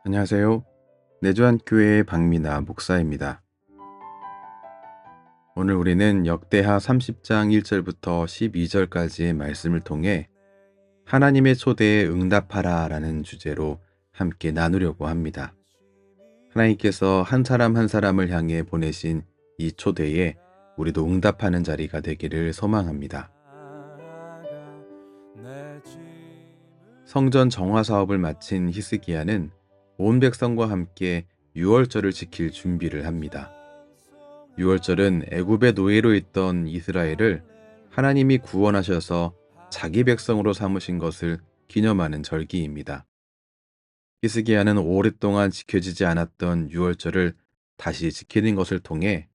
안녕하세요. 내주한교회의 박미나 목사입니다. 오늘 우리는 역대하 30장 1절부터 12절까지의 말씀을 통해 하나님의 초대에 응답하라 라는 주제로 함께 나누려고 합니다. 하나님께서 한 사람 한 사람을 향해 보내신 이 초대에 우리도 응답하는 자리가 되기를 소망합니다. 성전 정화 사업을 마친 히스기야는 온 백성과 함께 유월절을 지킬 준비를 합니다. 유월절은 애굽의 노예로 있던 이스라엘을 하나님이 구원하셔서 자기 백성으로 삼으신 것을 기념하는 절기입니다. 히스기야는 오랫동안 지켜지지 않았던 유월절을 다시 지키는 것을 통해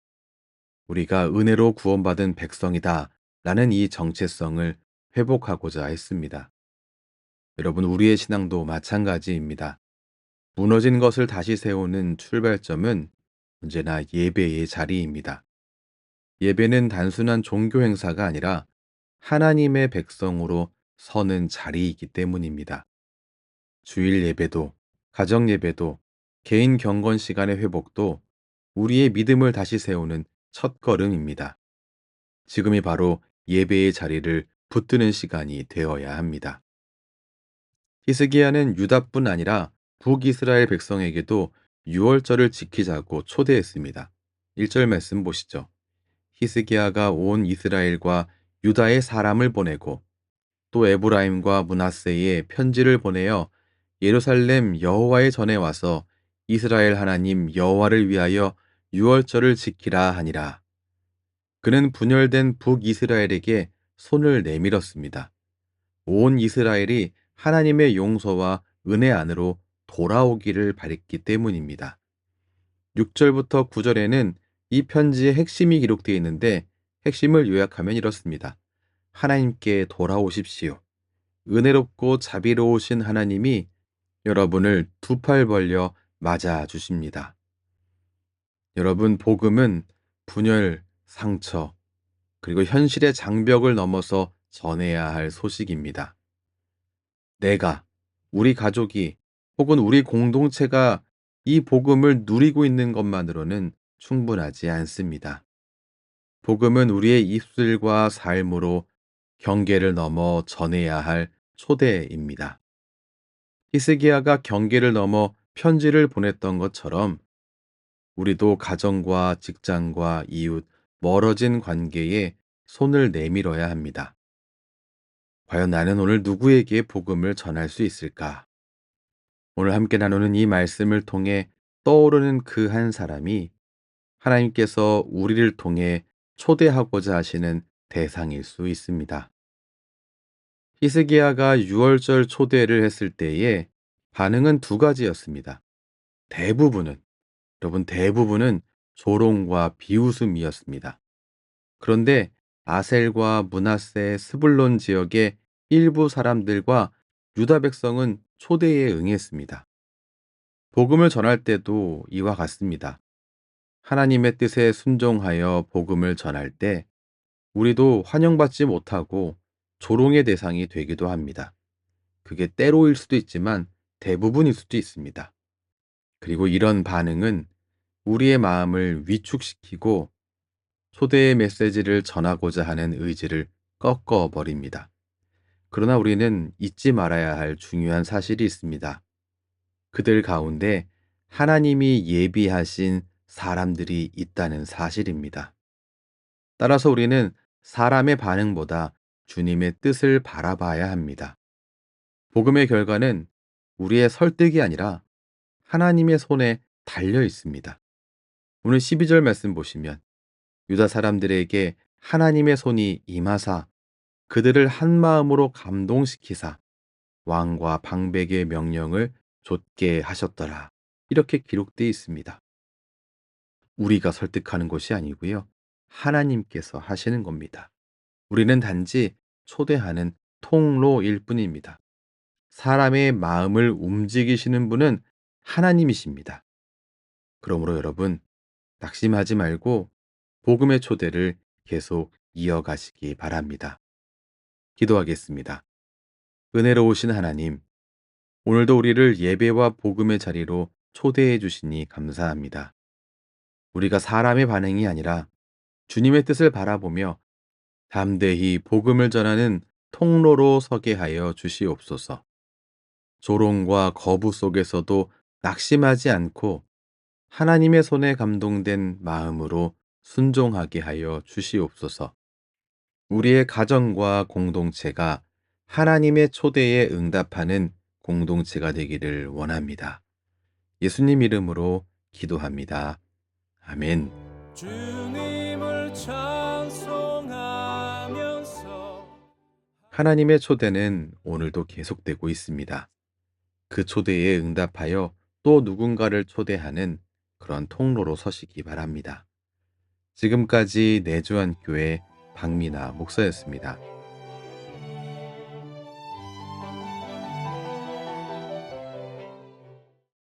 우리가 은혜로 구원받은 백성이다 라는 이 정체성을 회복하고자 했습니다. 여러분, 우리의 신앙도 마찬가지입니다. 무너진 것을 다시 세우는 출발점은 언제나 예배의 자리입니다. 예배는 단순한 종교 행사가 아니라 하나님의 백성으로 서는 자리이기 때문입니다. 주일 예배도, 가정 예배도, 개인 경건 시간의 회복도 우리의 믿음을 다시 세우는 첫걸음입니다. 지금이 바로 예배의 자리를 붙드는 시간이 되어야 합니다. 히스기야는 유다뿐 아니라 북이스라엘 백성에게도 유월절을 지키자고 초대했습니다. 1절 말씀 보시죠. 히스기야가 온 이스라엘과 유다의 사람을 보내고 또 에브라임과 므낫세에 편지를 보내어 예루살렘 여호와의 전에 와서 이스라엘 하나님 여호와를 위하여 유월절을 지키라 하니라. 그는 분열된 북이스라엘에게 손을 내밀었습니다. 온 이스라엘이 하나님의 용서와 은혜 안으로 돌아오기를 바랬기 때문입니다. 6절부터 9절에는 이 편지의 핵심이 기록되어 있는데 핵심을 요약하면 이렇습니다. 하나님께 돌아오십시오. 은혜롭고 자비로우신 하나님이 여러분을 두 팔 벌려 맞아 주십니다. 여러분, 복음은 분열, 상처, 그리고 현실의 장벽을 넘어서 전해야 할 소식입니다. 내가, 우리 가족이 혹은 우리 공동체가 이 복음을 누리고 있는 것만으로는 충분하지 않습니다. 복음은 우리의 입술과 삶으로 경계를 넘어 전해야 할 초대입니다. 히스기야가 경계를 넘어 편지를 보냈던 것처럼 우리도 가정과 직장과 이웃, 멀어진 관계에 손을 내밀어야 합니다. 과연 나는 오늘 누구에게 복음을 전할 수 있을까? 오늘 함께 나누는 이 말씀을 통해 떠오르는 그 한 사람이 하나님께서 우리를 통해 초대하고자 하시는 대상일 수 있습니다. 히스기야가 유월절 초대를 했을 때에 반응은 두 가지였습니다. 대부분은, 여러분 대부분은 조롱과 비웃음이었습니다. 그런데 아셀과 므낫세, 스불론 지역의 일부 사람들과 유다 백성은 초대에 응했습니다. 복음을 전할 때도 이와 같습니다. 하나님의 뜻에 순종하여 복음을 전할 때 우리도 환영받지 못하고 조롱의 대상이 되기도 합니다. 그게 때로일 수도 있지만 대부분일 수도 있습니다. 그리고 이런 반응은 우리의 마음을 위축시키고 초대의 메시지를 전하고자 하는 의지를 꺾어버립니다. 그러나 우리는 잊지 말아야 할 중요한 사실이 있습니다. 그들 가운데 하나님이 예비하신 사람들이 있다는 사실입니다. 따라서 우리는 사람의 반응보다 주님의 뜻을 바라봐야 합니다. 복음의 결과는 우리의 설득이 아니라 하나님의 손에 달려 있습니다. 오늘 12절 말씀 보시면 유다 사람들에게 하나님의 손이 임하사 그들을 한 마음으로 감동시키사 왕과 방백의 명령을 좇게 하셨더라. 이렇게 기록되어 있습니다. 우리가 설득하는 것이 아니고요. 하나님께서 하시는 겁니다. 우리는 단지 초대하는 통로일 뿐입니다. 사람의 마음을 움직이시는 분은 하나님이십니다. 그러므로 여러분, 낙심하지 말고 복음의 초대를 계속 이어가시기 바랍니다. 기도하겠습니다. 은혜로우신 하나님, 오늘도 우리를 예배와 복음의 자리로 초대해 주시니 감사합니다. 우리가 사람의 반응이 아니라 주님의 뜻을 바라보며 담대히 복음을 전하는 통로로 서게 하여 주시옵소서. 조롱과 거부 속에서도 낙심하지 않고 하나님의 손에 감동된 마음으로 순종하게 하여 주시옵소서. 우리의 가정과 공동체가 하나님의 초대에 응답하는 공동체가 되기를 원합니다. 예수님 이름으로 기도합니다. 아멘. 주님을 찬송하면서 하나님의 초대는 오늘도 계속되고 있습니다. 그 초대에 응답하여 또 누군가를 초대하는 그런 통로로 서시기 바랍니다. 지금까지 내주한 교회 박미나 목사였습니다.